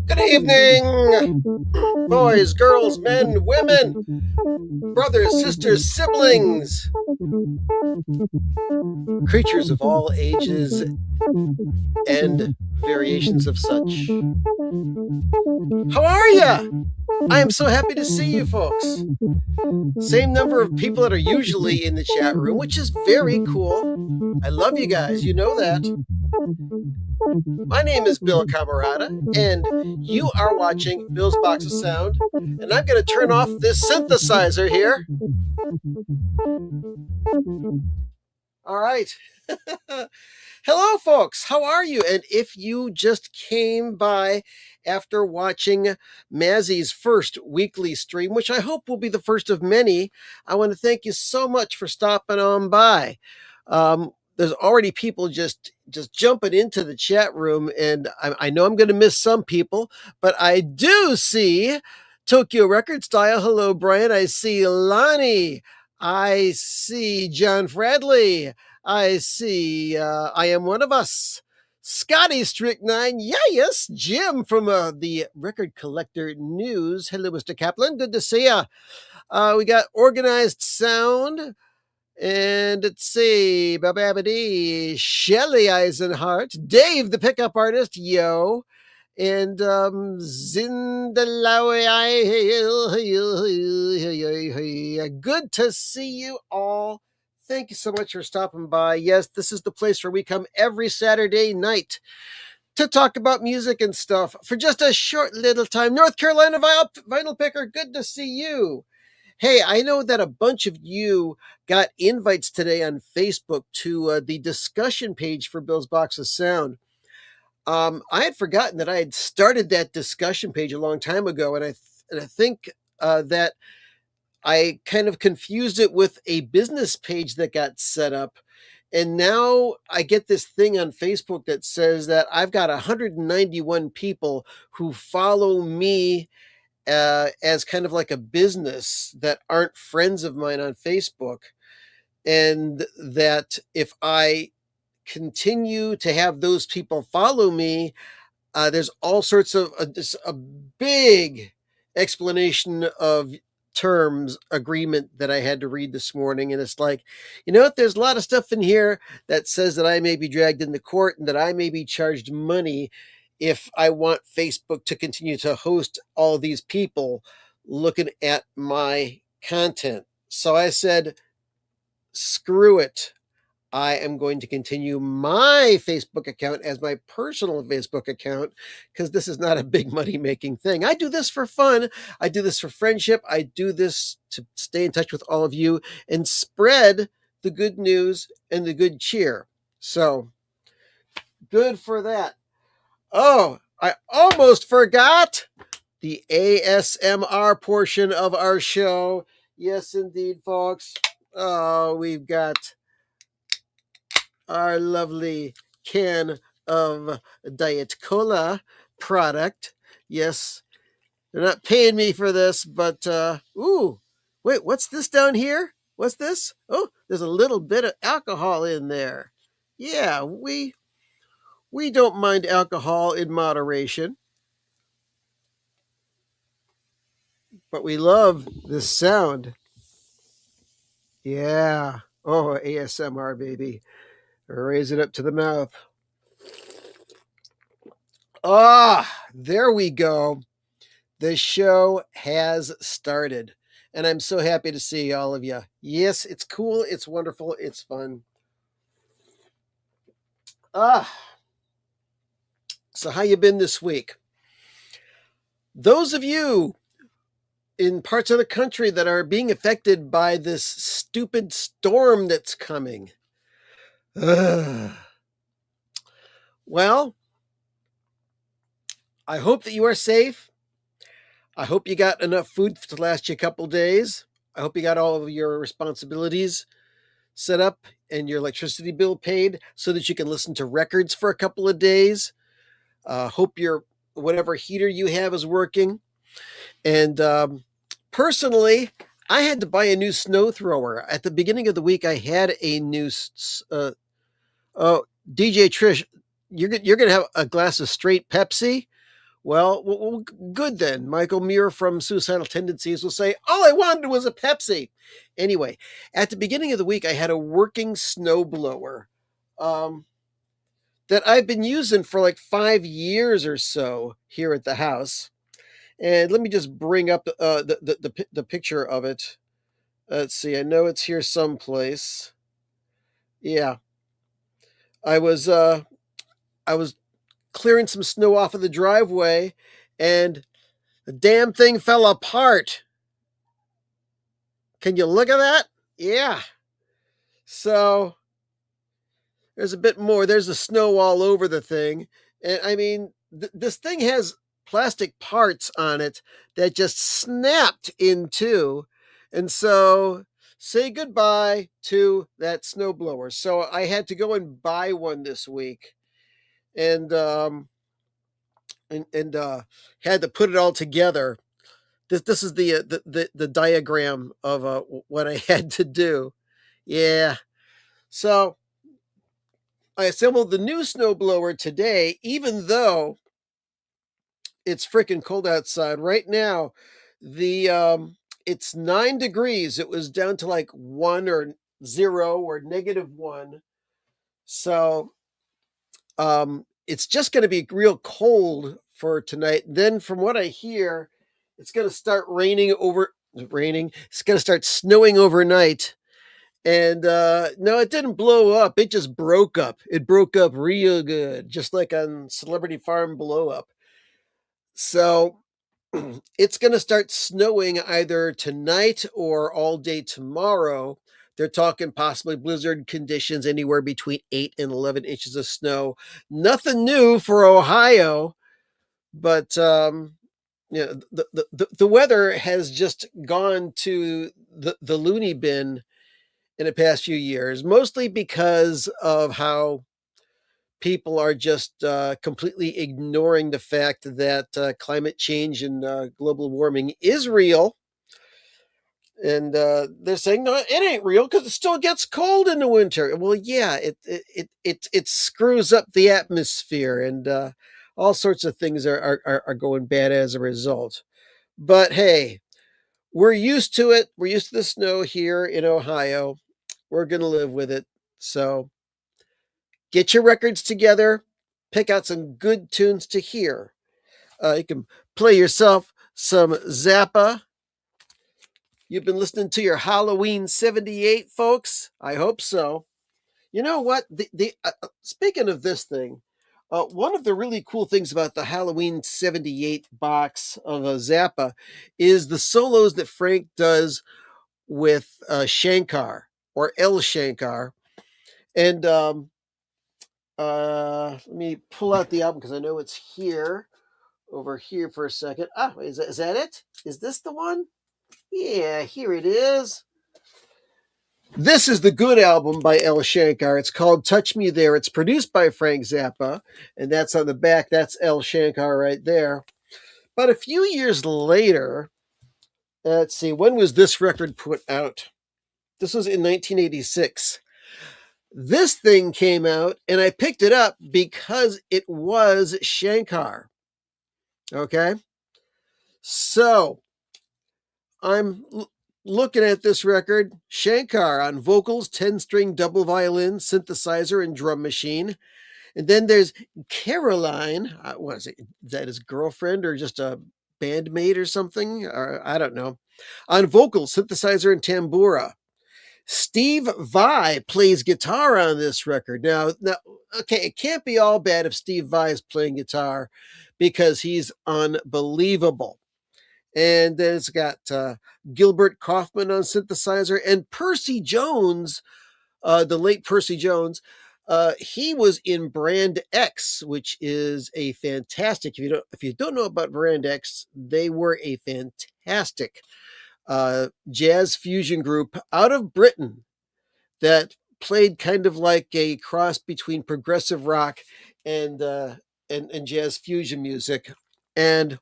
Good evening, boys, girls, men, women, brothers, sisters, siblings, creatures of all ages and variations of such. How are ya? I am so happy to see you folks. Same number of people that are usually in the chat room, which is very cool. I love you guys, you know that. My name is Bill Camarada, and you are watching Bill's Box of Sound, and I'm going to turn off this synthesizer here. All right. Hello, folks. How are you? And if you just came by after watching Mazzy's first weekly stream, which I hope will be the first of many, I want to thank you so much for stopping on by. There's already people just jumping into the chat room, and I know I'm going to miss some people, but I do see Tokyo Record Style. Hello, Brian. I see Lonnie. I see John Fradley. I see I Am One of Us. Scotty Strychnine. Yeah, yes. Jim from the Record Collector News. Hello, Mr. Kaplan. Good to see ya. We got Organized Sound. And let's see, Bababity, Shelly Eisenhart, Dave, the pickup artist, yo, and Zindalawi. Good to see you all. Thank you so much for stopping by. Yes, this is the place where we come every Saturday night to talk about music and stuff for just a short little time. North Carolina Vinyl Picker, good to see you. Hey, I know that a bunch of you got invites today on Facebook to the discussion page for Bill's Box of Sound. I had forgotten that I had started that discussion page a long time ago, and I think that I kind of confused it with a business page that got set up. And now I get this thing on Facebook that says that I've got 191 people who follow me as kind of like a business that aren't friends of mine on Facebook. And that if I continue to have those people follow me, there's all sorts of just a big explanation of terms agreement that I had to read this morning. And it's like, you know what? There's a lot of stuff in here that says that I may be dragged into court and that I may be charged money if I want Facebook to continue to host all these people looking at my content. So I said, screw it. I am going to continue my Facebook account as my personal Facebook account because this is not a big money making thing. I do this for fun. I do this for friendship. I do this to stay in touch with all of you and spread the good news and the good cheer. So good for that. Oh, I almost forgot the ASMR portion of our show. Yes, indeed, folks. Oh, we've got our lovely can of Diet Cola product. Yes, they're not paying me for this, but ooh, wait, what's this down here? What's this? Oh, there's a little bit of alcohol in there. Yeah, we don't mind alcohol in moderation, but we love this sound. Yeah. Oh, ASMR baby. Raise it up to the mouth. Ah, there we go. The show has started, and I'm so happy to see all of you. Yes, it's cool, it's wonderful, it's fun. Ah, so how you been this week? Those of you in parts of the country that are being affected by this stupid storm that's coming. Ugh. Well, I hope that you are safe. I hope you got enough food to last you a couple days. I hope you got all of your responsibilities set up and your electricity bill paid so that you can listen to records for a couple of days. Hope your whatever heater you have is working. And personally, I had to buy a new snow thrower. At the beginning of the week, I had a new. Oh, DJ Trish, you're gonna have a glass of straight Pepsi. Well, good then. Michael Muir from Suicidal Tendencies will say, all I wanted was a Pepsi. Anyway, at the beginning of the week, I had a working snow blower that I've been using for like 5 years or so here at the house. And let me just bring up the picture of it. Let's see. I know it's here someplace. Yeah, I was uh, I was clearing some snow off of the driveway, and the damn thing fell apart. Can you look at that? Yeah. So there's a bit more. There's the snow all over the thing. And I mean, this thing has plastic parts on it that just snapped in two. And so say goodbye to that snowblower. So I had to go and buy one this week. And had to put it all together. This is the diagram of what I had to do. Yeah. So I assembled the new snowblower today, even though it's freaking cold outside right now. The it's 9 degrees. It was down to like 1 or 0 or -1. So it's just going to be real cold for tonight. Then, from what I hear, it's going to start raining. It's going to start snowing overnight. And no, it didn't blow up. It just broke up. It broke up real good, just like on Celebrity Farm Blow Up. So it's going to start snowing either tonight or all day tomorrow. They're talking possibly blizzard conditions anywhere between 8 and 11 inches of snow. Nothing new for Ohio, but the weather has just gone to the loony bin in the past few years, mostly because of how people are just completely ignoring the fact that climate change and global warming is real. And they're saying, no, it ain't real because it still gets cold in the winter. Well, yeah, it screws up the atmosphere, and all sorts of things are going bad as a result. But hey, we're used to it. We're used to the snow here in Ohio. We're going to live with it. So get your records together, pick out some good tunes to hear. You can play yourself some Zappa. You've been listening to your Halloween 78, folks. I hope so. You know what? The speaking of this thing, one of the really cool things about the Halloween 78 box of Zappa is the solos that Frank does with Shankar or El Shankar. And let me pull out the album because I know it's here, over here for a second. Ah, is that it? Is this the one? Yeah, here it is. This is the good album by El Shankar. It's called Touch Me There. It's produced by Frank Zappa, and that's on the back. That's El Shankar right there. But a few years later, let's see, when was this record put out? This was in 1986. This thing came out, and I picked it up because it was Shankar. Okay? So I'm looking at this record. Shankar on vocals, 10-string double violin, synthesizer, and drum machine. And then there's Caroline. What is it? Is that his girlfriend or just a bandmate or something? Or I don't know. On vocals, synthesizer, and tambura. Steve Vai plays guitar on this record. Now, okay, it can't be all bad if Steve Vai is playing guitar because he's unbelievable. And then it's got Gilbert Kaufman on synthesizer and Percy Jones, the late Percy Jones. He was in Brand X, which is a fantastic. If you don't know about Brand X, they were a fantastic jazz fusion group out of Britain that played kind of like a cross between progressive rock and and jazz fusion music. And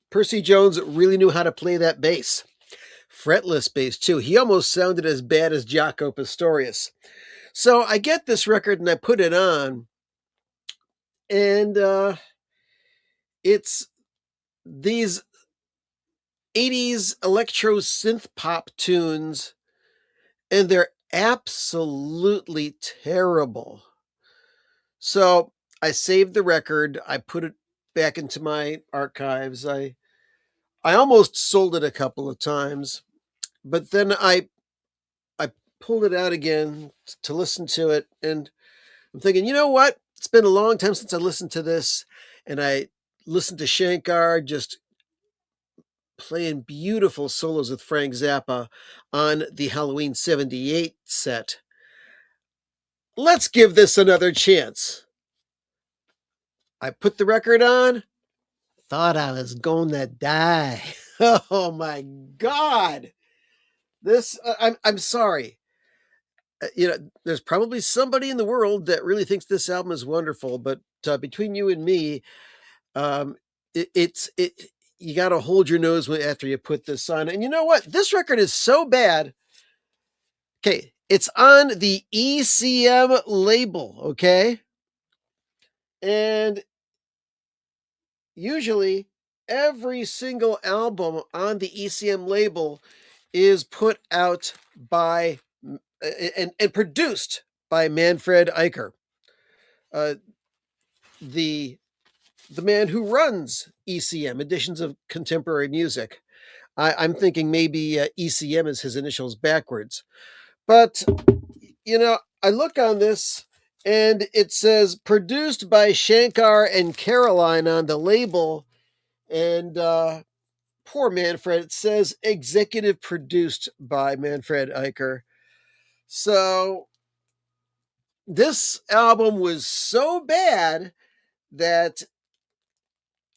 Percy Jones really knew how to play that bass. Fretless bass, too. He almost sounded as bad as Jaco Pastorius. So I get this record and I put it on, and it's these 80s electro synth pop tunes, and they're absolutely terrible. So I saved the record. I put it back into my archives. I almost sold it a couple of times, but then I pulled it out again to listen to it, and I'm thinking, you know what? It's been a long time since I listened to this, and I listened to Shankar just playing beautiful solos with Frank Zappa on the Halloween 78 set. Let's give this another chance. I put the record on, thought I was going to die. Oh my God. This, I'm sorry. There's probably somebody in the world that really thinks this album is wonderful, but between you and me, um, it you got to hold your nose after you put this on. And you know what? This record is so bad. Okay, it's on the ECM label, okay? And usually every single album on the ECM label is put out by and produced by Manfred Eicher, uh, the the man who runs ECM, Editions of Contemporary Music. I'm thinking maybe ECM is his initials backwards. But, I look on this and it says produced by Shankar and Caroline on the label. And poor Manfred. It says executive produced by Manfred Eicher. So this album was so bad that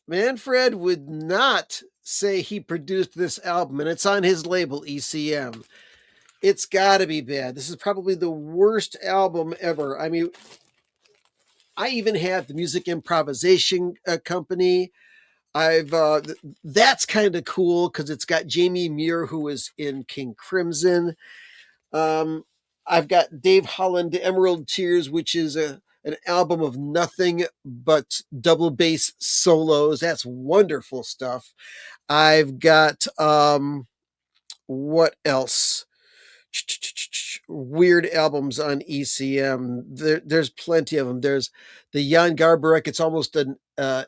Manfred would not say he produced this album, and it's on his label, ECM. It's got to be bad. This is probably the worst album ever. I mean, I even have the Music Improvisation Company. I've that's kind of cool because it's got Jamie Muir, who was in King Crimson. Um, I've got Dave Holland, Emerald Tears, which is an album of nothing but double bass solos. That's wonderful stuff. I've got what else? Weird albums on ECM. There's plenty of them. There's the Jan Garbarek. It's almost an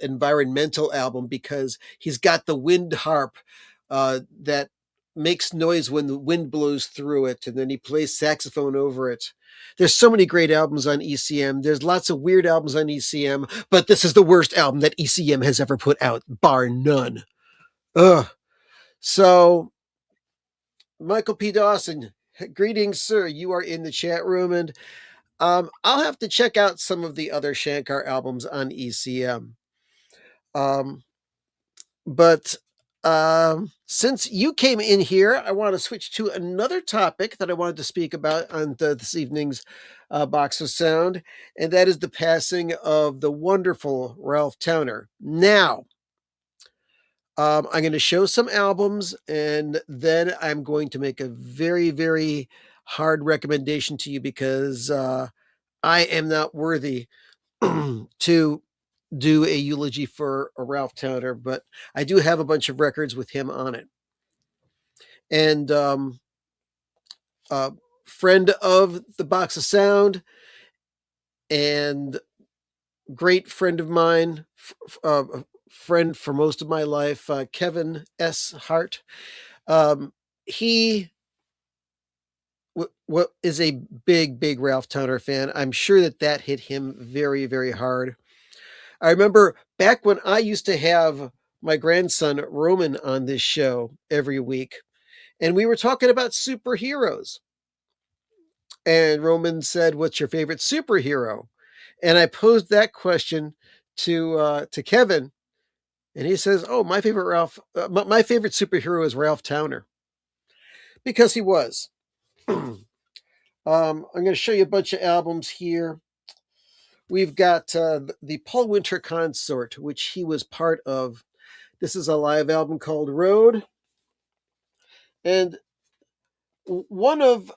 environmental album because he's got the wind harp that makes noise when the wind blows through it, and then he plays saxophone over it. There's so many great albums on ECM. There's lots of weird albums on ECM, but this is the worst album that ECM has ever put out, bar none. Ugh. So Michael P. Dawson, greetings, sir. You are in the chat room, and I'll have to check out some of the other Shankar albums on ECM. Um, but since you came in here, I want to switch to another topic that I wanted to speak about on this evening's Box of Sound, and that is the passing of the wonderful Ralph Towner. Now, I'm going to show some albums, and then I'm going to make a very, very hard recommendation to you because I am not worthy to do a eulogy for a Ralph Towner, but I do have a bunch of records with him on it. And friend of the Box of Sound and great friend of mine, friend for most of my life, Kevin S. Hart. He what is a big Ralph Towner fan. I'm sure that hit him very, very hard. I remember back when I used to have my grandson Roman on this show every week, and we were talking about superheroes. And Roman said, "What's your favorite superhero?" And I posed that question to Kevin, and he says, "Oh, my favorite my favorite superhero is Ralph Towner because he was." I'm going to show you a bunch of albums here. We've got the Paul Winter Consort, which he was part of. This is a live album called Road. And one of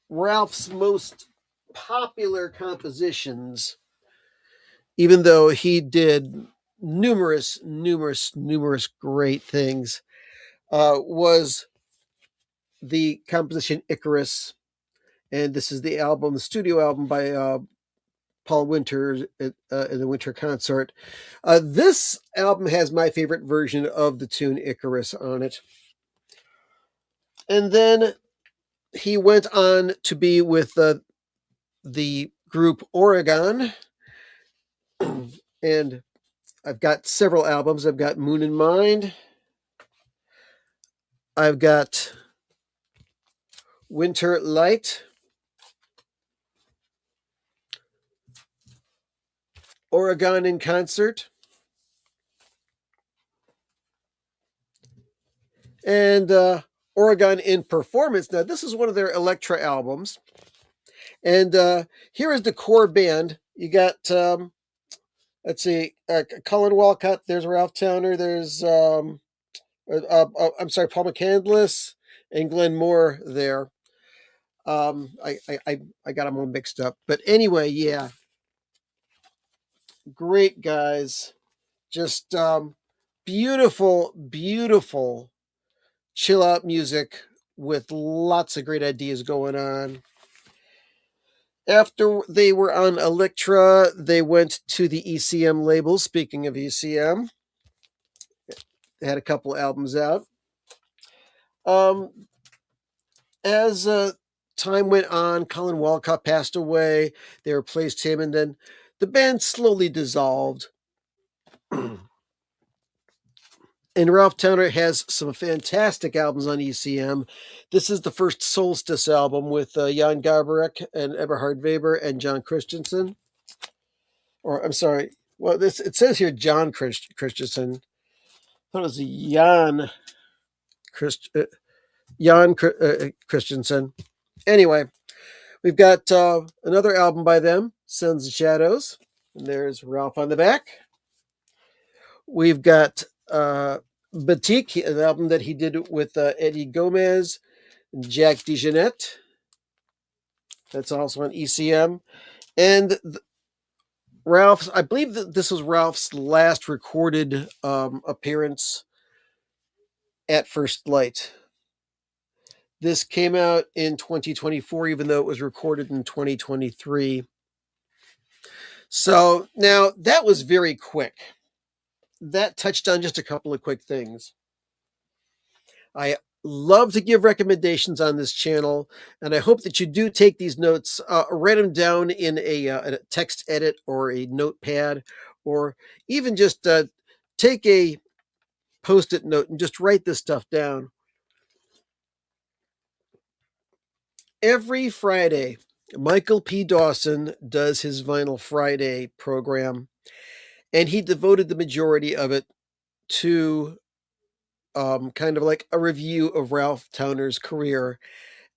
Ralph's most popular compositions, even though he did numerous great things, was the composition Icarus. And this is the album, the studio album by Paul Winter in the Winter Consort. This album has my favorite version of the tune Icarus on it. And then he went on to be with the group Oregon. And I've got several albums. I've got Moon in Mind. I've got Winter Light. Oregon in Concert. And Oregon in Performance. Now, this is one of their Elektra albums. And here is the core band. You got, let's see, Colin Walcott. There's Ralph Towner. There's, I'm sorry, Paul McCandless and Glenn Moore there. I got them all mixed up. But anyway, yeah. Great guys. Just beautiful chill out music with lots of great ideas going on. After they were on Elektra, they went to the ECM label. Speaking of ECM, they had a couple albums out. As time went on, Colin Walcott passed away. They replaced him, and then the band slowly dissolved. And Ralph Towner has some fantastic albums on ECM. This is the first Solstice album with Jan Garbarek and Eberhard Weber and John Christensen. Or I'm sorry, well, this it says here John Christensen. I thought it was Christ, uh, Jan Christensen. Anyway, we've got another album by them, Sons and Shadows. And there's Ralph on the back. We've got Batik, an album that he did with Eddie Gomez and Jack DeJohnette. That's also on ECM. And Ralph's, I believe that this was Ralph's last recorded appearance at First Light. This came out in 2024, even though it was recorded in 2023. So now that was very quick. That touched on just a couple of quick things. I love to give recommendations on this channel, and I hope that you do take these notes, write them down in a text edit or a notepad, or even just take a post-it note and just write this stuff down. Every Friday, Michael P. Dawson does his Vinyl Friday program, and he devoted the majority of it to kind of like a review of Ralph Towner's career.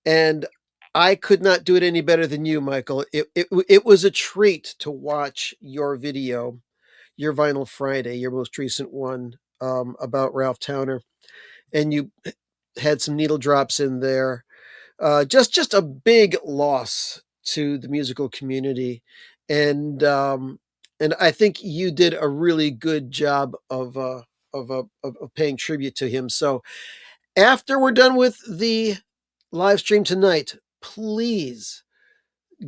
And I could not do it any better than you, Michael. It was a treat to watch your video, your Vinyl Friday, your most recent one about Ralph Towner. And you had some needle drops in there. Just a big loss to the musical community. And I think you did a really good job of paying tribute to him. So after we're done with the live stream tonight, please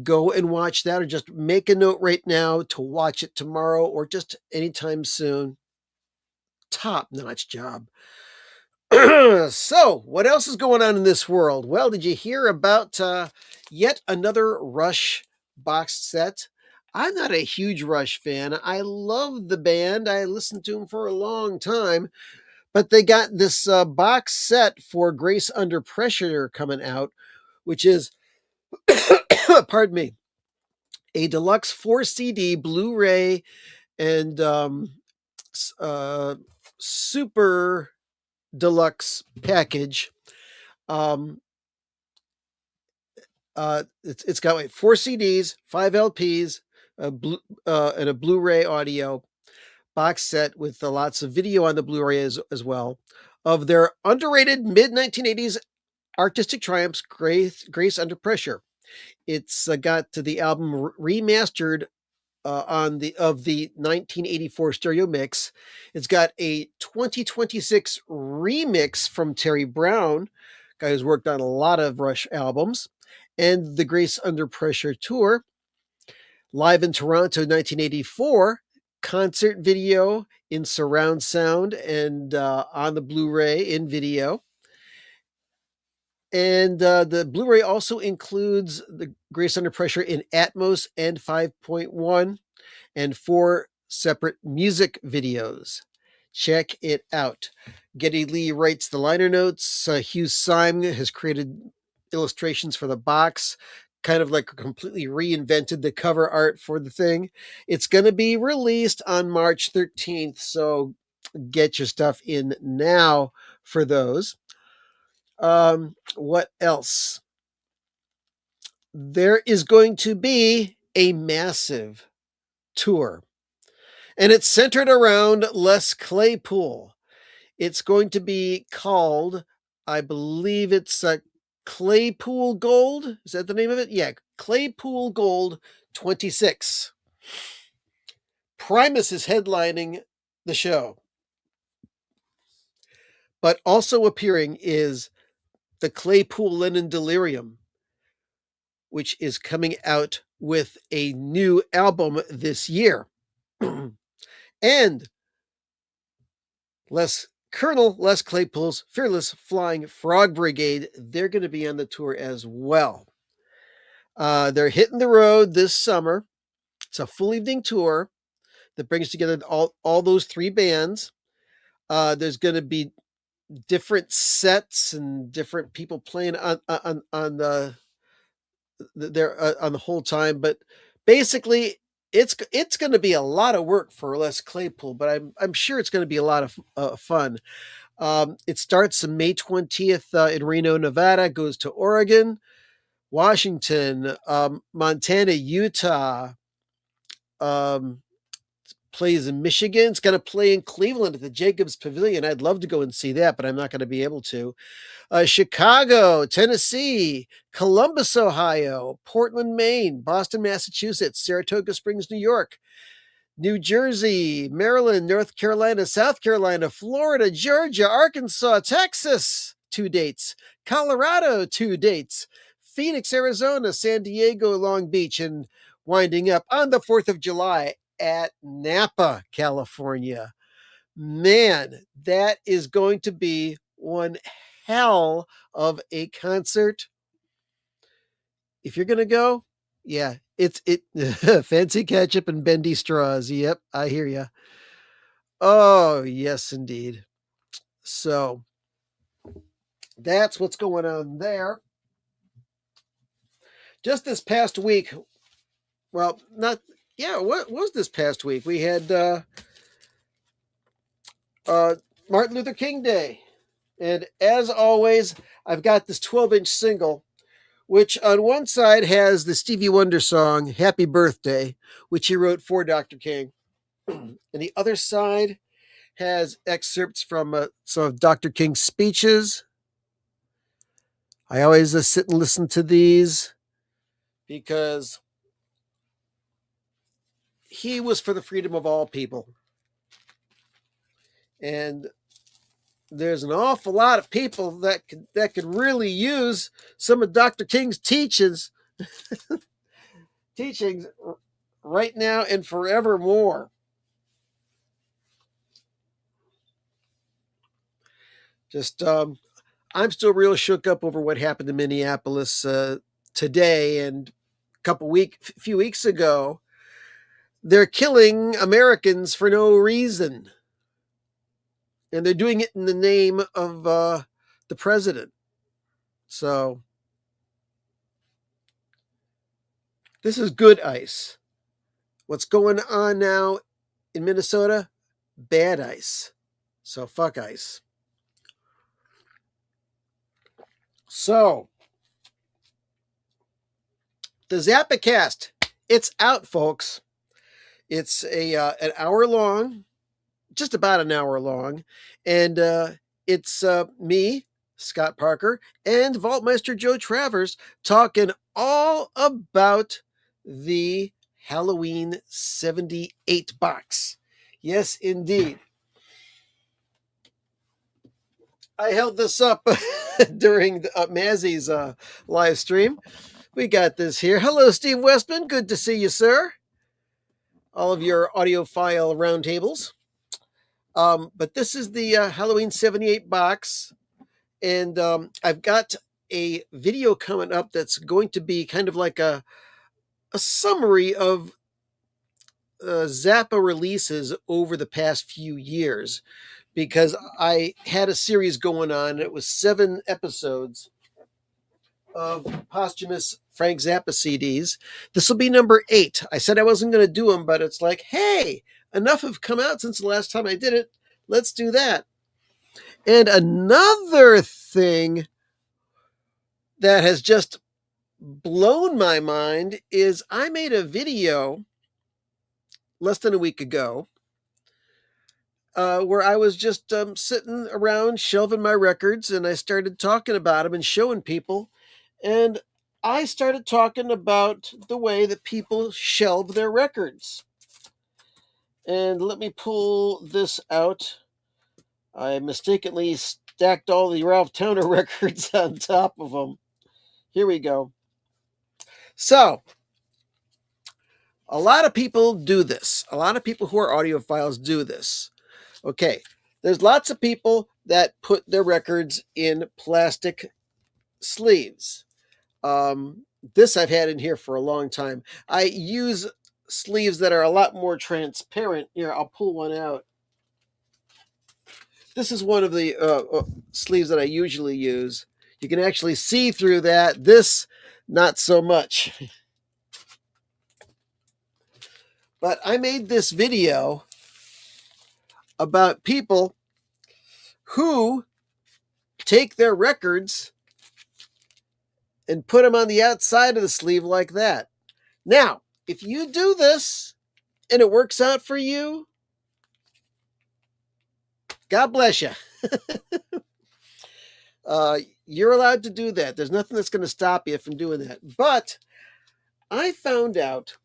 go and watch that, or just make a note right now to watch it tomorrow or just anytime soon. Top notch job. So, what else is going on in this world? Well, did you hear about yet another Rush box set? I'm not a huge Rush fan. I love the band. I listened to them for a long time. But they got this box set for Grace Under Pressure coming out, which is, pardon me, a deluxe 4 CD Blu-ray and super deluxe package. It's got 4 CDs, 5 LPs, and a Blu-ray audio box set with lots of video on the Blu-ray as well of their underrated mid-1980s artistic triumphs, Grace Under Pressure. It's got the album remastered on the 1984 stereo mix. It's got a 2026 remix from Terry Brown, guy who's worked on a lot of Rush albums, and the Grace Under Pressure tour, live in Toronto, 1984. Concert video in surround sound and on the Blu-ray in video. And the Blu-ray also includes the Grace Under Pressure in Atmos and 5.1 and 4 separate music videos. Check it out. Geddy Lee writes the liner notes. Hugh Syme has created illustrations for the box, kind of like completely reinvented the cover art for the thing. It's going to be released on March 13th, so get your stuff in now for those. What else? There is going to be a massive tour, and it's centered around Les Claypool. It's going to be called, I believe it's Claypool Gold. Is that the name of it? Yeah, Claypool Gold 26. Primus is headlining the show. But also appearing is the Claypool Lennon Delirium, which is coming out with a new album this year. And Colonel Les Claypool's Fearless Flying Frog Brigade, they're going to be on the tour as well. They're hitting the road this summer. It's a full evening tour that brings together all those 3 bands. There's going to be different sets and different people playing on on the whole time, but basically it's going to be a lot of work for Les Claypool, but I'm sure it's going to be a lot of fun. It starts on May 20th in Reno, Nevada, goes to Oregon, Washington, Montana, Utah, um, plays in Michigan. It's going to play in Cleveland at the Jacobs Pavilion. I'd love to go and see that, but I'm not going to be able to. Chicago, Tennessee, Columbus, Ohio, Portland, Maine, Boston, Massachusetts, Saratoga Springs, New York, New Jersey, Maryland, North Carolina, South Carolina, Florida, Georgia, Arkansas, Texas, 2 dates, Colorado, 2 dates, Phoenix, Arizona, San Diego, Long Beach, and winding up on the 4th of July at Napa, California. Man, that is going to be one hell of a concert. If you're going to go, yeah, it's fancy ketchup and bendy straws. Yep, I hear you. Oh, yes, indeed. So that's what's going on there. Just this past week, well, not, yeah, what was this past week? We had uh, Martin Luther King Day. And as always, I've got this 12-inch single, which on one side has the Stevie Wonder song, Happy Birthday, which he wrote for Dr. King. And the other side has excerpts from some of Dr. King's speeches. I always sit and listen to these because he was for the freedom of all people. And there's an awful lot of people that could really use some of Dr. King's teachings right now and forevermore. Just I'm still real shook up over what happened in Minneapolis today and a few weeks ago. They're killing Americans for no reason, and they're doing it in the name of the president. So this is good ice. What's going on now in Minnesota? Bad ice. So fuck ice. So the Zappacast, it's out, folks. It's an hour long, just about an hour long, and it's me, Scott Parker, and Vaultmeister Joe Travers talking all about the Halloween 78 box. Yes, indeed. I held this up during Mazzy's live stream. We got this here. Hello, Steve Westman. Good to see you, sir. All of your audiophile roundtables. But this is the Halloween 78 box. And I've got a video coming up that's going to be kind of like a summary of Zappa releases over the past few years, because I had a series going on. It was 7 episodes of posthumous Frank Zappa CDs. This will be number 8. I said I wasn't going to do them, but it's like, hey, enough have come out since the last time I did it. Let's do that. And another thing that has just blown my mind is I made a video less than a week ago where I was just sitting around shelving my records, and I started talking about them and showing people. And I started talking about the way that people shelve their records. And let me pull this out. I mistakenly stacked all the Ralph Towner records on top of them. Here we go. So, a lot of people do this. A lot of people who are audiophiles do this. Okay, there's lots of people that put their records in plastic sleeves. This I've had in here for a long time. I use sleeves that are a lot more transparent. Here, I'll pull one out. This is one of the sleeves that I usually use. You can actually see through that. This, not so much. But I made this video about people who take their records and put them on the outside of the sleeve like that. Now, if you do this and it works out for you, God bless you. You're allowed to do that. There's nothing that's going to stop you from doing that. But I found out,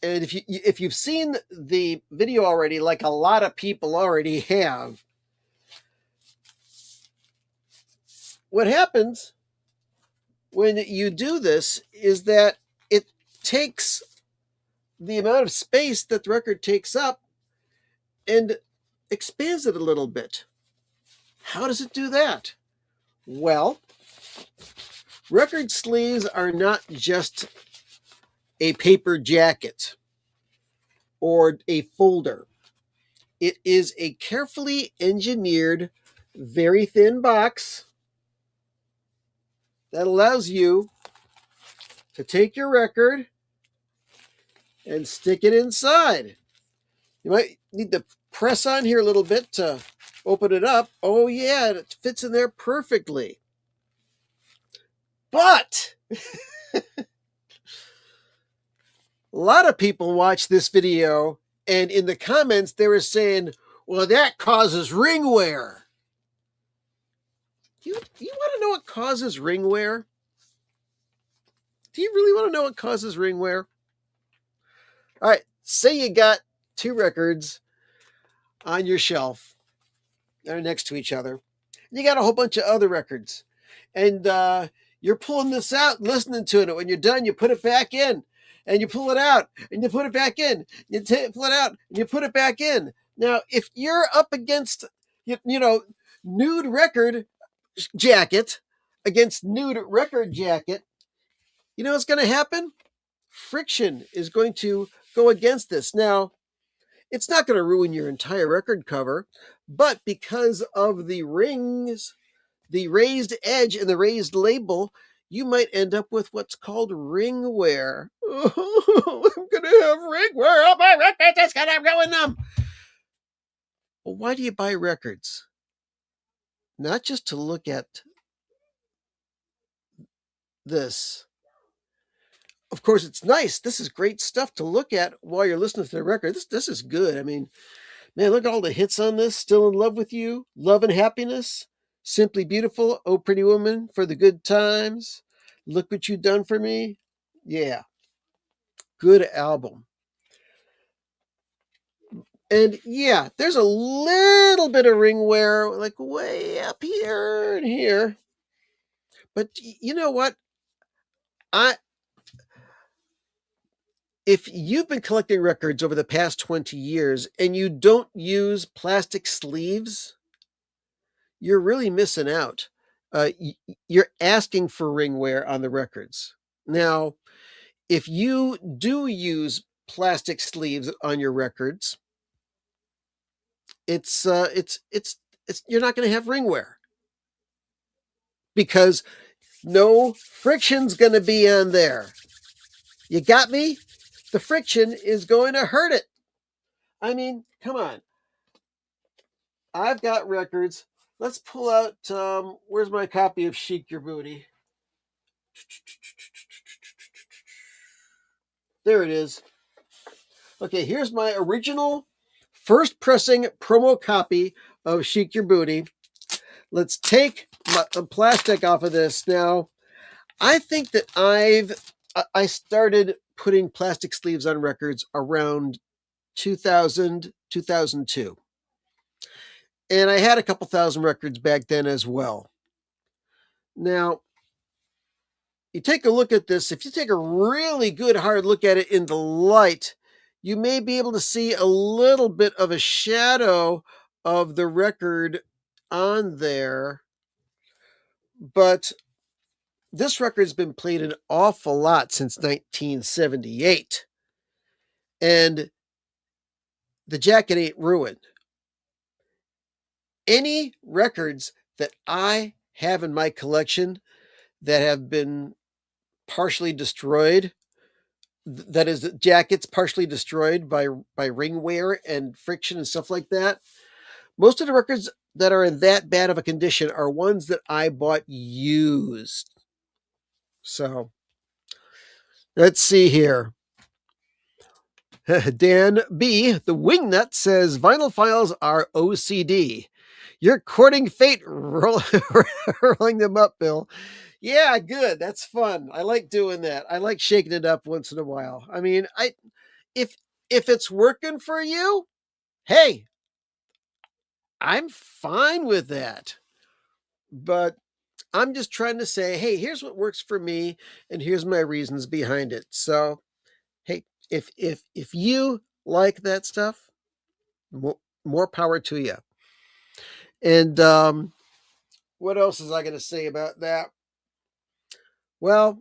and if you've seen the video already, like a lot of people already have, what happens when you do this is that it takes the amount of space that the record takes up and expands it a little bit. How does it do that? Well, record sleeves are not just a paper jacket or a folder. It is a carefully engineered, very thin box that allows you to take your record and stick it inside. You might need to press on here a little bit to open it up. Oh yeah, it fits in there perfectly. But a lot of people watch this video and in the comments they were saying, well, that causes ring wear. You want to know what causes ring wear? Do you really want to know what causes ring wear? All right, say you got two records on your shelf that are next to each other. You got a whole bunch of other records. And you're pulling this out, listening to it. When you're done, you put it back in. And you pull it out. And you put it back in. You pull it out. And you put it back in. Now, if you're up against, nude record jacket against nude record jacket, you know what's going to happen? Friction is going to go against this. Now, it's not going to ruin your entire record cover, but because of the rings, the raised edge, and the raised label, you might end up with what's called ring wear. Oh, I'm going to have ring wear on my records. It's going to ruin them. Well, why do you buy records? Not just to look at this. Of course, it's nice. This is great stuff to look at while you're listening to the record. This is good. I mean, man, look at all the hits on this. Still in Love with You, Love and Happiness, Simply Beautiful, Oh Pretty Woman, For the Good Times, Look What You Done for Me. Yeah, good album. And yeah, there's a little bit of ring wear, like way up here and here. But you know what? If you've been collecting records over the past 20 years and you don't use plastic sleeves, you're really missing out. You're asking for ring wear on the records. Now, if you do use plastic sleeves on your records, it's you're not going to have ring wear because no friction's going to be on there. You got me? The friction is going to hurt it. I mean, come on. I've got records. Let's pull out, where's my copy of Chic Your Booty? There it is. Okay, here's my original first pressing promo copy of Chic Your Booty. Let's take the plastic off of this. Now, I think that I started putting plastic sleeves on records around 2000, 2002. And I had a couple thousand records back then as well. Now, you take a look at this. If you take a really good hard look at it in the light, you may be able to see a little bit of a shadow of the record on there. But this record's been played an awful lot since 1978. And the jacket ain't ruined. any records that I have in my collection that have been partially destroyed, that is, jackets partially destroyed by ring wear and friction and stuff like that. Most of the records that are in that bad of a condition are ones that I bought used. So let's see here. Dan B, the wingnut, says vinyl files are OCD. You're courting fate, rolling them up, Bill. Yeah, good. That's fun. I like doing that. I like shaking it up once in a while. I mean, if if it's working for you, hey, I'm fine with that. But I'm just trying to say, hey, here's what works for me, and here's my reasons behind it. So, hey, if you like that stuff, more power to you. And what else is I going to say about that? Well,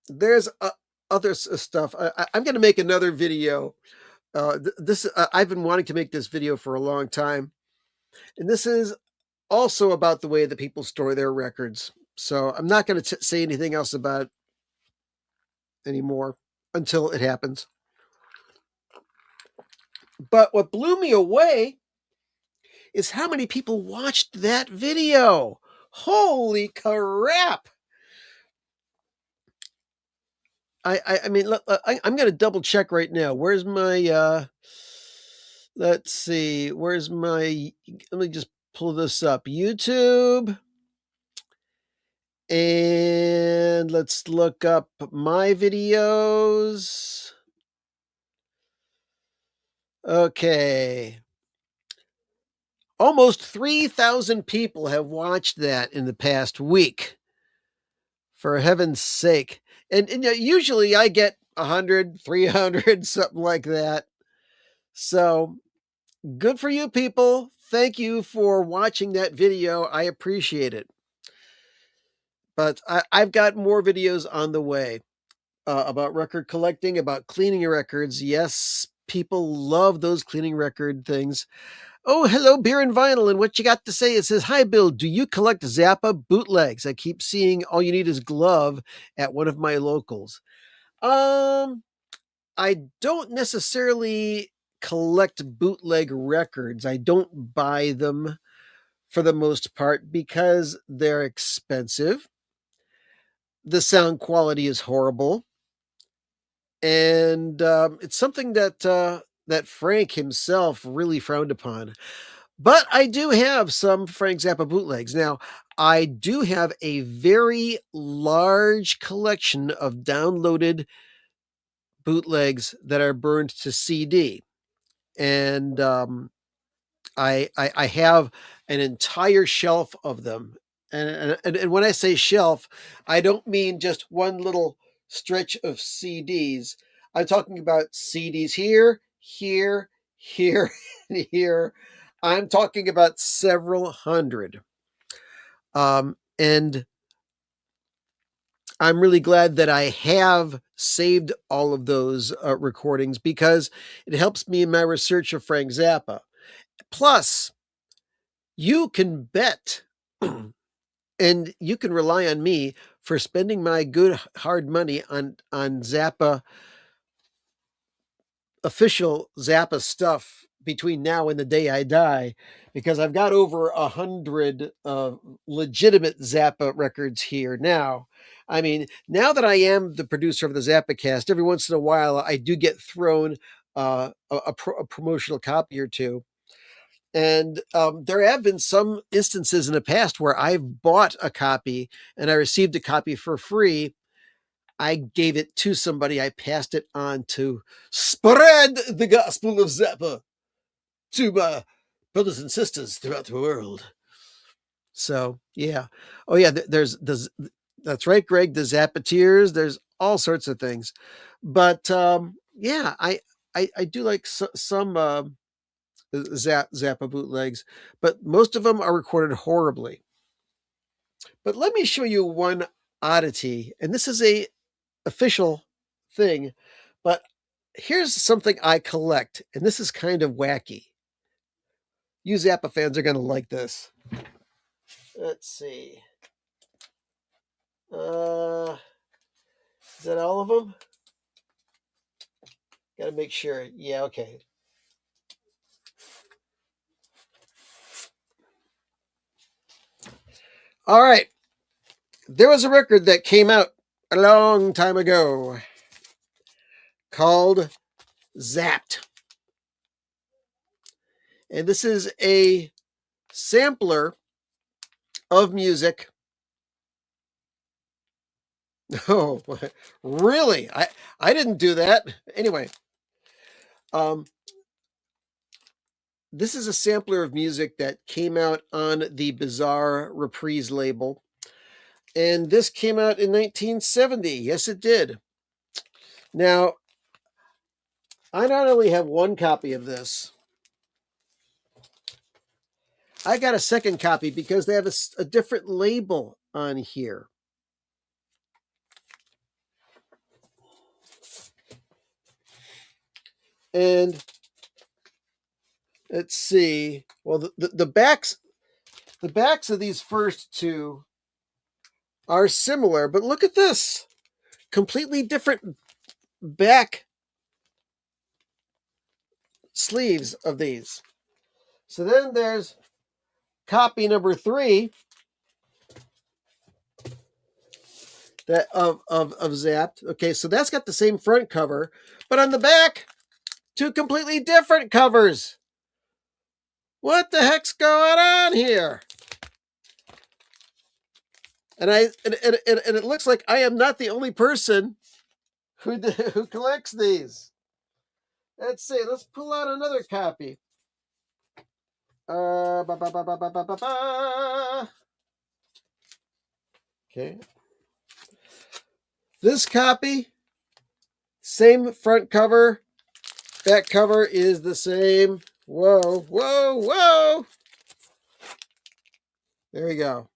there's other stuff. I'm going to make another video. This I've been wanting to make this video for a long time, and this is also about the way that people store their records. So I'm not going to say anything else about it anymore until it happens. But what blew me away is how many people watched that video. Holy crap! I mean, I'm going to double check right now. Where's my let's see. Where's my, let me just pull this up. YouTube. And let's look up my videos. Okay. Almost 3,000 people have watched that in the past week. For heaven's sake. And usually I get 100, 300, something like that. So good for you people. Thank you for watching that video. I appreciate it. But I've got more videos on the way about record collecting, about cleaning records. Yes, people love those cleaning record things. Oh, hello, Beer and Vinyl. And what you got to say? It says, hi, Bill. Do you collect Zappa bootlegs? I keep seeing All You Need Is Glove at one of my locals. I don't necessarily collect bootleg records. I don't buy them for the most part because they're expensive. The sound quality is horrible. And it's something that Frank himself really frowned upon. But I do have some Frank Zappa bootlegs. Now, I do have a very large collection of downloaded bootlegs that are burned to CD. And I have an entire shelf of them. And when I say shelf, I don't mean just one little stretch of CDs. I'm talking about CDs here, here, here, and here. I'm talking about several hundred. And I'm really glad that I have saved all of those recordings because it helps me in my research of Frank Zappa. Plus, you can bet and you can rely on me for spending my good hard money on Zappa, official Zappa stuff between now and the day I die, because I've got over 100 legitimate Zappa records here now. I mean, now that I am the producer of the Zappa cast, every once in a while I do get thrown a promotional copy or two. And there have been some instances in the past where I've bought a copy and I received a copy for free. I gave it to somebody. I passed it on to spread the gospel of Zappa to my brothers and sisters throughout the world. So yeah. Oh yeah. That's right, Greg. The Zappateers. There's all sorts of things, but yeah, I do like some Zappa bootlegs, but most of them are recorded horribly. But let me show you one oddity, and this is a official thing, but here's something I collect, and this is kind of wacky. You Zappa fans are going to like this. Let's see. Is that all of them? Got to make sure. Yeah, okay. All right. There was a record that came out a long time ago called Zapped. And this is a sampler of music. Oh, really? I didn't do that. Anyway, this is a sampler of music that came out on the Bizarre Reprise label. And this came out in 1970. Yes, it did. Now, I not only have one copy of this, I got a second copy because they have a different label on here. And let's see. Well, the backs of these first two are similar, but look at this. Completely different back sleeves of these. So then there's copy number 3 that of Zapped. Okay, so that's got the same front cover, but on the back, 2 completely different covers. What the heck's going on here? And it looks like I am not the only person who collects these. Let's see. Let's pull out another copy. Okay. This copy, same front cover, back cover is the same. Whoa, whoa, whoa! There we go.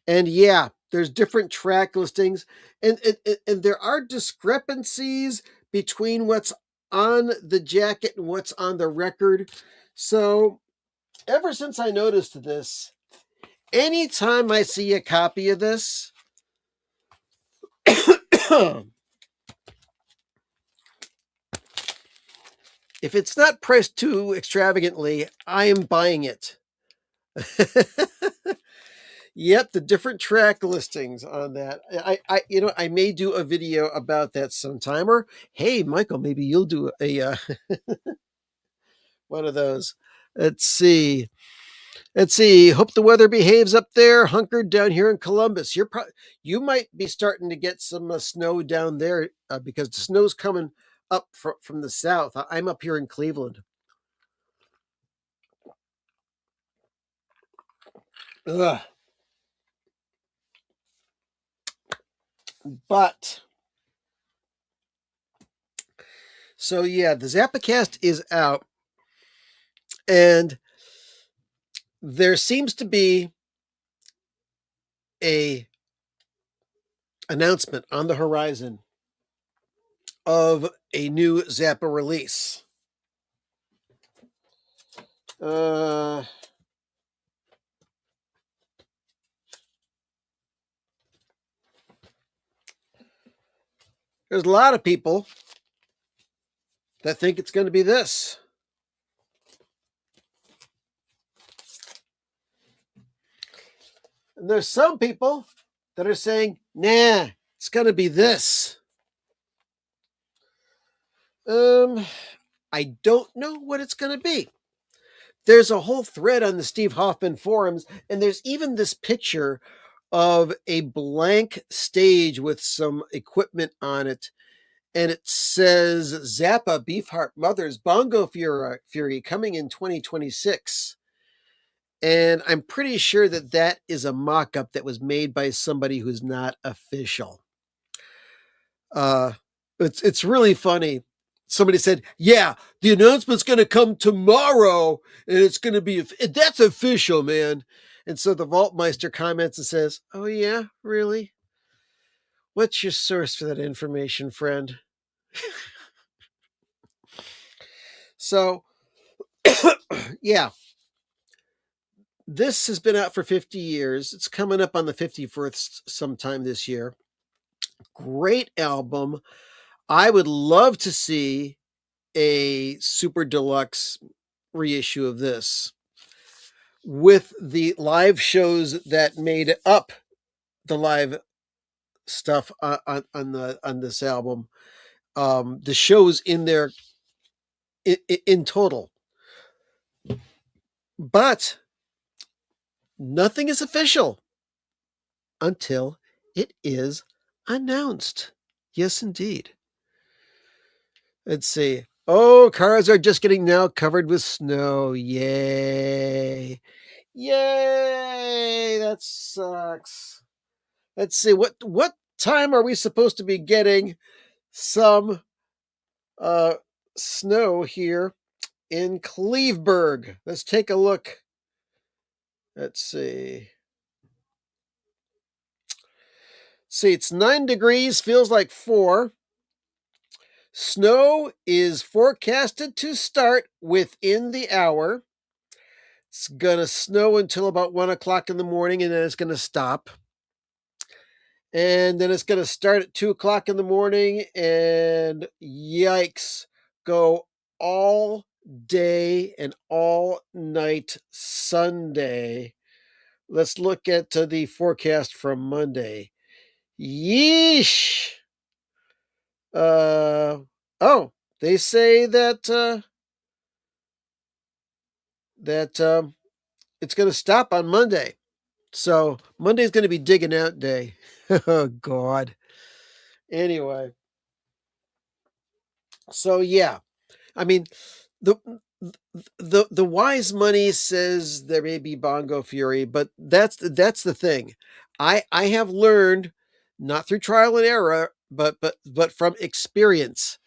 And yeah, there's different track listings, and there are discrepancies between what's on the jacket and what's on the record. So ever since I noticed this, anytime I see a copy of this, if it's not priced too extravagantly, I am buying it. Yep, the different track listings on that. I may do a video about that sometime. Or hey, Michael, maybe you'll do a one of those. Let's see. Let's see. Hope the weather behaves up there. Hunkered down here in Columbus. You might be starting to get some snow down there because the snow's coming up from the south. I'm up here in Cleveland. Ugh. But so yeah, the Zappacast is out, and there seems to be a announcement on the horizon of a new Zappa release. There's a lot of people that think it's going to be this. And there's some people that are saying, nah, it's going to be this. I don't know what it's going to be. There's a whole thread on the Steve Hoffman forums, and there's even this picture of a blank stage with some equipment on it. And it says Zappa Beefheart Mothers Bongo Fury coming in 2026. And I'm pretty sure that that is a mock-up that was made by somebody who's not official. It's really funny. Somebody said, "Yeah, the announcement's going to come tomorrow, and it's going to be that's official, man." And so the Vaultmeister comments and says, "Oh yeah, really? What's your source for that information, friend?" So, yeah, this has been out for 50 years. It's coming up on the 51st sometime this year. Great album. I would love to see a super deluxe reissue of this with the live shows that made up the live stuff on this album. The shows in there in total, but nothing is official until it is announced. Yes, indeed. Let's see. Oh, cars are just getting now covered with snow. Yay. Yay. That sucks. Let's see. What time are we supposed to be getting some uh snow here in Cleveburg? Let's take a look. Let's see. See, it's 9 degrees, feels like 4. Snow is forecasted to start within the hour. It's going to snow until about 1 o'clock in the morning, and then it's going to stop. And then it's going to start at 2 o'clock in the morning, and yikes, go all day and all night Sunday. Let's look at the forecast from Monday. Yeesh. Oh, they say that it's going to stop on Monday. So Monday's going to be digging out day. Oh God. Anyway, so yeah, I mean, the the wise money says there may be bongo fury, but that's the thing. I have learned, not through trial and error, but from experience,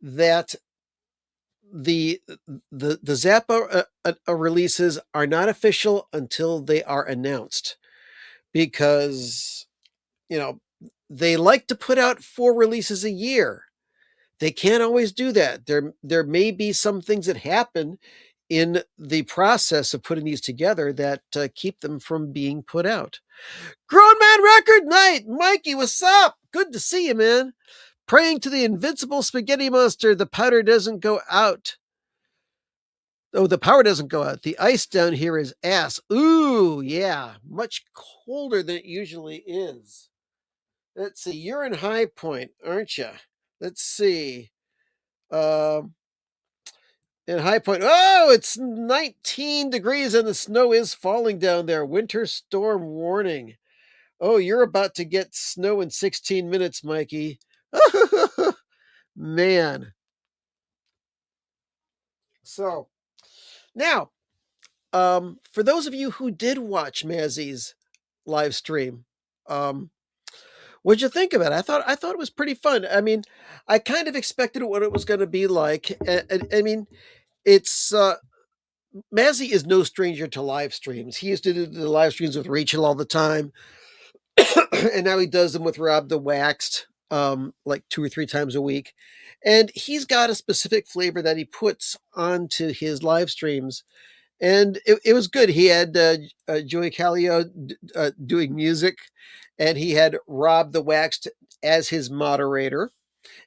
that the the Zappa releases are not official until they are announced, because you know they like to put out 4 releases a year. They can't always do that. There may be some things that happen in the process of putting these together that keep them from being put out. Grown Man Record Night, Mikey, what's up? Good to see you, man. Praying to the invincible spaghetti monster, the powder doesn't go out. Oh, the power doesn't go out. The ice down here is ass. Ooh, yeah, much colder than it usually is. Let's see. You're in High Point, aren't you? Let's see. Um, in High Point. Oh, it's 19 degrees and the snow is falling down there. Winter storm warning. Oh, you're about to get snow in 16 minutes, Mikey. Man. So now, for those of you who did watch Mazzy's live stream, um, what'd you think of it? I thought it was pretty fun. I mean, I kind of expected what it was going to be like. I mean, it's Mazzy is no stranger to live streams. He used to do the live streams with Rachel all the time, and now he does them with Rob the Waxed, like 2 or 3 times a week. And he's got a specific flavor that he puts onto his live streams, and it was good. He had Joey Callio doing music, and he had Rob the Waxed as his moderator,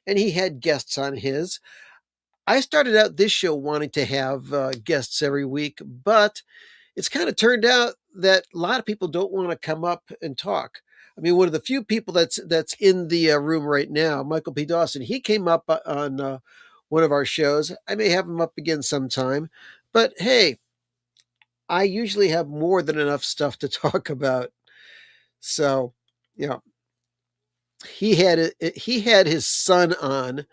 and he had guests on his. I started out this show wanting to have guests every week, but it's kind of turned out that a lot of people don't want to come up and talk. I mean, one of the few people that's in the room right now, Michael P. Dawson, he came up on one of our shows. I may have him up again sometime, but hey, I usually have more than enough stuff to talk about. So, you know, he had his son on,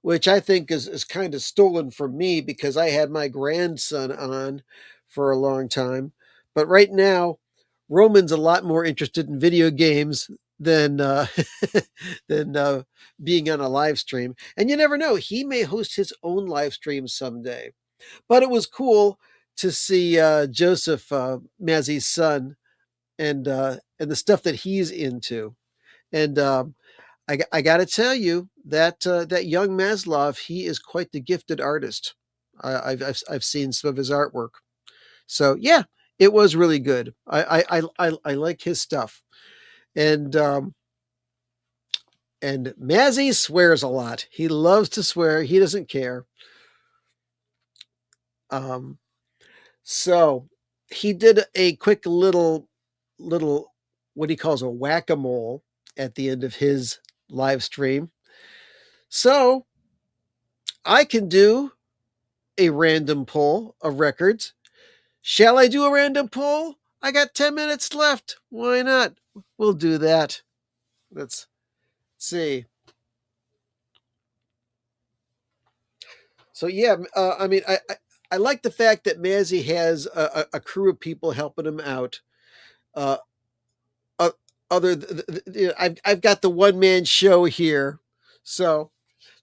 which I think is kind of stolen from me because I had my grandson on for a long time. But right now, Roman's a lot more interested in video games than than being on a live stream. And you never know, he may host his own live stream someday. But it was cool to see Joseph, Mazzy's son, and the stuff that he's into. And I got to tell you that that young Maslov, he is quite the gifted artist. I've seen some of his artwork. So yeah, it was really good. I like his stuff, and Mazzy swears a lot. He loves to swear. He doesn't care. Um, so he did a quick little what he calls a whack a mole at the end of his live stream. So I can do a random pull of records. Shall I do a random pull? I got 10 minutes left. Why not? We'll do that. Let's see. So yeah, I mean, I like the fact that Mazzy has a crew of people helping him out. Uh, uh, I've got the one man show here, so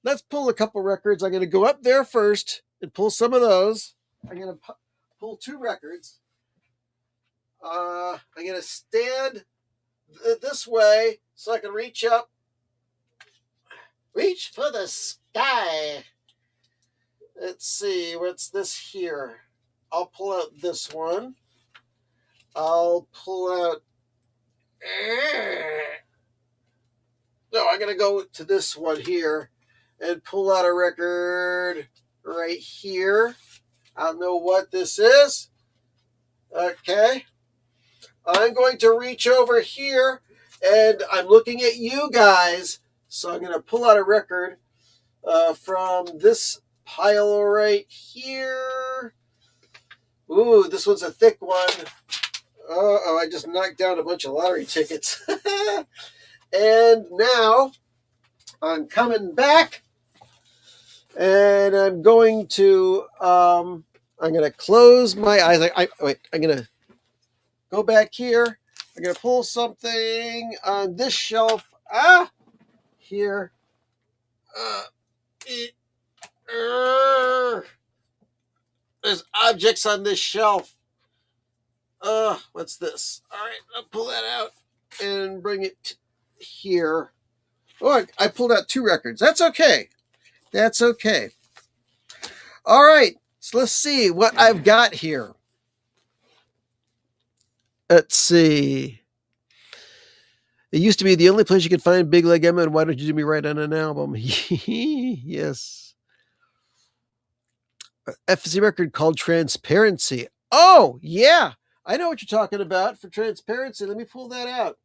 let's pull a couple records. I'm going to go up there first and pull some of those. I'm going to pull two records. I'm going to stand this way so I can reach up. Reach for the sky. Let's see, what's this here? I'll pull out this one. I'll pull out. No, I'm going to go to this one here and pull out a record right here. I don't know what this is. Okay. I'm going to reach over here and I'm looking at you guys. So I'm going to pull out a record from this pile right here. Ooh, this one's a thick one. Oh, I just knocked down a bunch of lottery tickets. And now I'm coming back and I'm going to close my eyes. I'm going to go back here. I'm going to pull something on this shelf. Here. There's objects on this shelf. What's this? All right, I'll pull that out and bring it here. Oh, I pulled out two records. That's okay. That's okay. All right, so let's see what I've got here. Let's see. It used to be the only place you could find Big Leg Emma, and why don't you do me right on an album? Yes. FZ record called Transparency. Oh, yeah. I know what you're talking about for Transparency. Let me pull that out.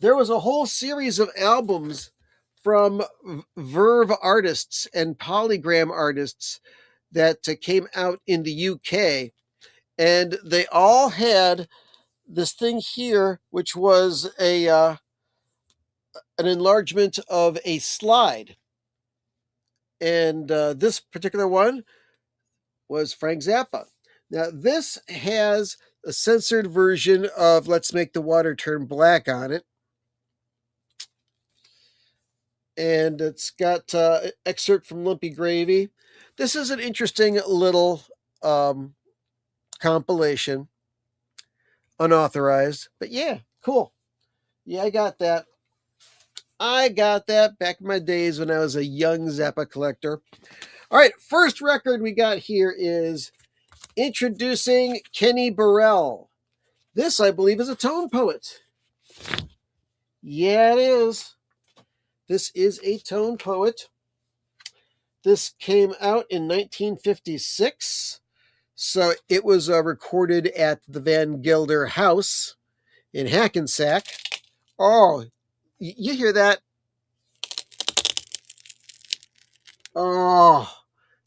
There was a whole series of albums from Verve artists and Polygram artists that came out in the UK, and they all had this thing here, which was an enlargement of a slide. And this particular one was Frank Zappa. Now, this has a censored version of Let's Make the Water Turn Black on it. And it's got excerpt from Lumpy Gravy. This is an interesting little compilation, unauthorized, but yeah, cool. Yeah, I got that. I got that back in my days when I was a young Zappa collector. All right, first record we got here is introducing Kenny Burrell. This, I believe, is a tone poet. Yeah, it is. This is a tone poet. This came out in 1956. So it was recorded at the Van Gelder House in Hackensack. Oh, you hear that? Oh,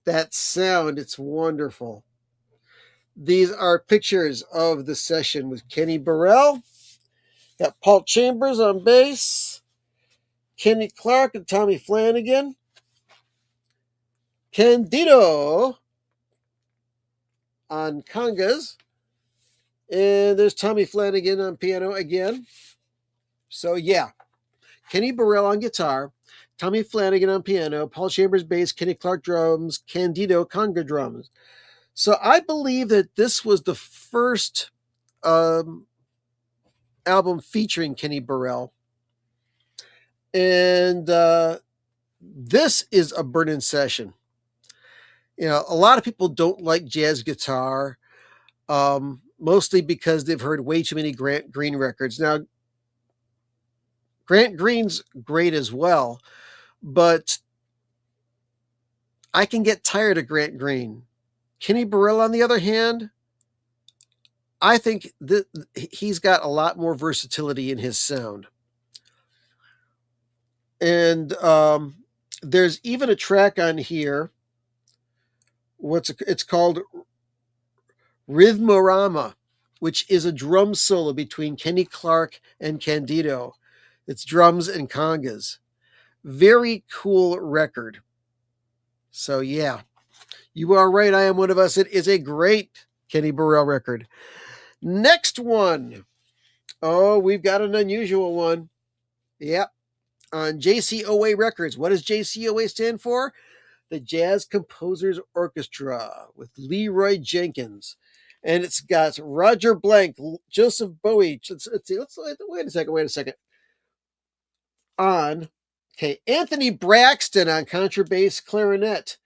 that sound. It's wonderful. These are pictures of the session with Kenny Burrell. Got Paul Chambers on bass, Kenny Clark and Tommy Flanagan, Candido on congas, and there's Tommy Flanagan on piano again. So yeah, Kenny Burrell on guitar, Tommy Flanagan on piano, Paul Chambers bass, Kenny Clark drums, Candido conga drums. So I believe that this was the first album featuring Kenny Burrell. And This is a burn-in session. A lot of people don't like jazz guitar, mostly because they've heard way too many Grant Green records. Now, Grant Green's great as well, but I can get tired of Grant Green. Kenny Burrell, on the other hand, I think that he's got a lot more versatility in his sound. And there's even a track on here. It's called Rhythmorama, which is a drum solo between Kenny Clark and Candido. It's drums and congas. Very cool record. So yeah, you are right. I Am One of Us. It is a great Kenny Burrell record. Next one. Oh, we've got an unusual one. Yep. On JCOA Records. What does JCOA stand for? The Jazz Composers Orchestra with Leroy Jenkins. And it's got Roger Blank, Joseph Bowie. Let's wait a second. Anthony Braxton on contrabass clarinet.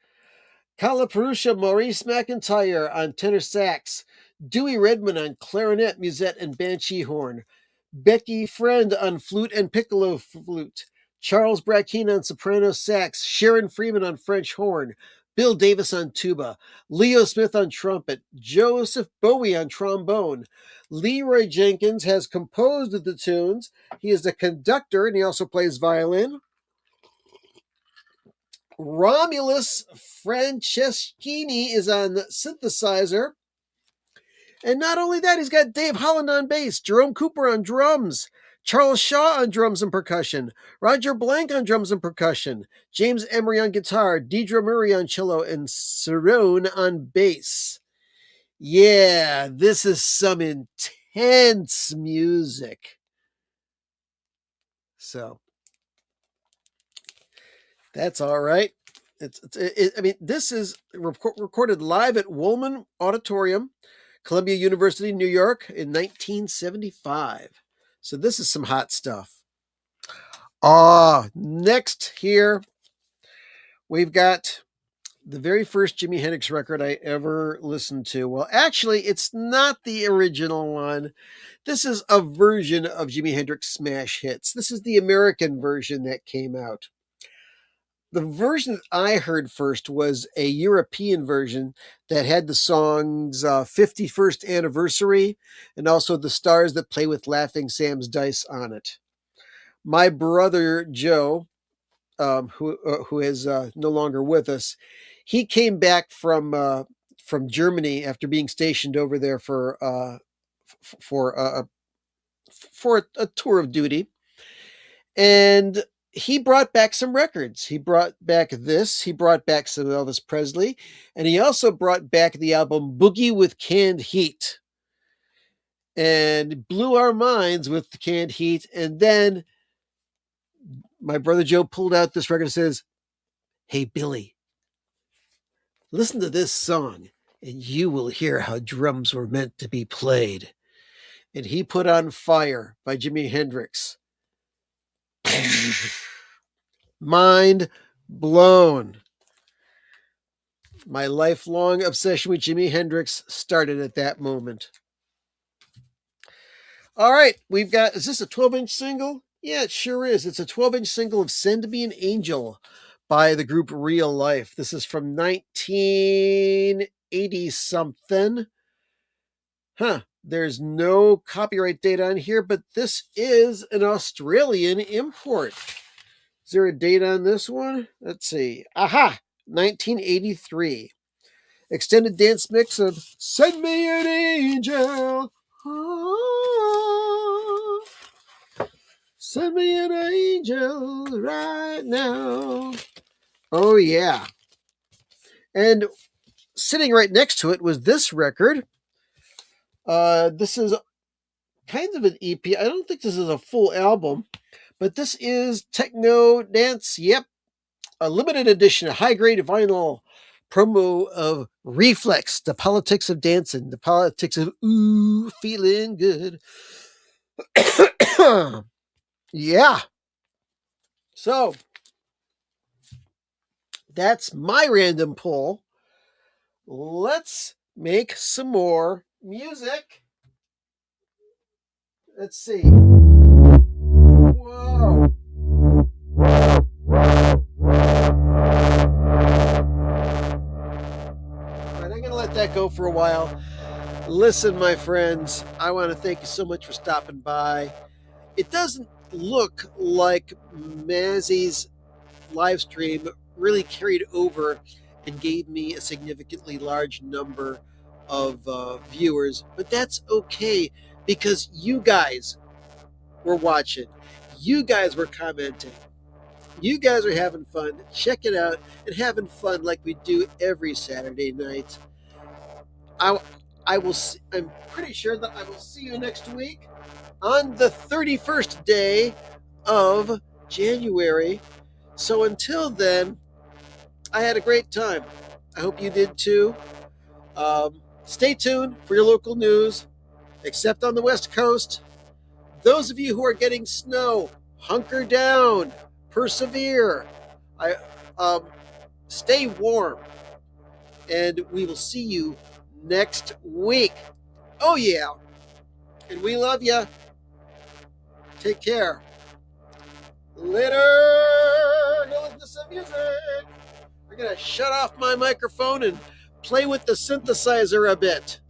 Calipurusha Maurice McIntyre on tenor sax. Dewey Redman on clarinet, musette, and banshee horn. Becky Friend on flute and piccolo flute. Charles Brackeen on soprano sax. Sharon Freeman on French horn. Bill Davis on tuba. Leo Smith on trumpet. Joseph Bowie on trombone. Leroy Jenkins has composed the tunes. He is the conductor and he also plays violin. Romulus Franceschini is on synthesizer. And not only that, he's got Dave Holland on bass, Jerome Cooper on drums, Charles Shaw on drums and percussion, Roger Blank on drums and percussion, James Emery on guitar, Deidre Murray on cello, and Cerrone on bass. Yeah, this is some intense music. So, that's all right. This is recorded live at Woolman Auditorium, Columbia University, New York in 1975. So this is some hot stuff. Next here, we've got the very first Jimi Hendrix record I ever listened to. Well, actually, it's not the original one. This is a version of Jimi Hendrix Smash Hits. This is the American version that came out. The version that I heard first was a European version that had the songs 51st Anniversary and also The Stars That Play with Laughing Sam's Dice on it. My brother Joe, who is no longer with us, he came back from Germany after being stationed over there for a tour of duty, and he brought back some records. He brought back this. He brought back some Elvis Presley, and he also brought back the album Boogie with Canned Heat, and blew our minds with the Canned Heat. And then my brother Joe pulled out this record and says, "Hey, Billy, listen to this song, and you will hear how drums were meant to be played." And he put on Fire by Jimi Hendrix. Mind blown. My lifelong obsession with Jimi Hendrix started at that moment. All right, we've got, is this a 12-inch single? Yeah, it sure is. It's a 12-inch single of Send Me an Angel by the group Real Life. This is from 1980 something. There's no copyright date on here, but this is an Australian import. Is there a date on this one? Let's see. 1983. Extended dance mix of Send Me an Angel. Oh, send me an angel right now. Oh, yeah. And sitting right next to it was this record. This is kind of an EP. I don't think this is a full album, but this is Techno Dance. Yep. A limited edition, a high-grade vinyl promo of Reflex, the politics of dancing, the politics of ooh, feeling good. Yeah. So, That's my random poll. Let's make some more music. Let's see. Whoa. All right, I'm going to let that go for a while. Listen, my friends, I want to thank you so much for stopping by. It doesn't look like Mazzy's live stream really carried over and gave me a significantly large number of viewers, but that's okay because you guys were watching, you guys were commenting, you guys are having fun, checking out and having fun like we do every Saturday night. I, I will. I'm pretty sure that I will see you next week on the 31st day of January. So until then, I had a great time. I hope you did too. Stay tuned for your local news, except on the West Coast. Those of you who are getting snow, hunker down, persevere. I stay warm, and we will see you next week. Oh yeah, and we love you. Take care. Later. Go listen to some music. I'm gonna shut off my microphone and play with the synthesizer a bit.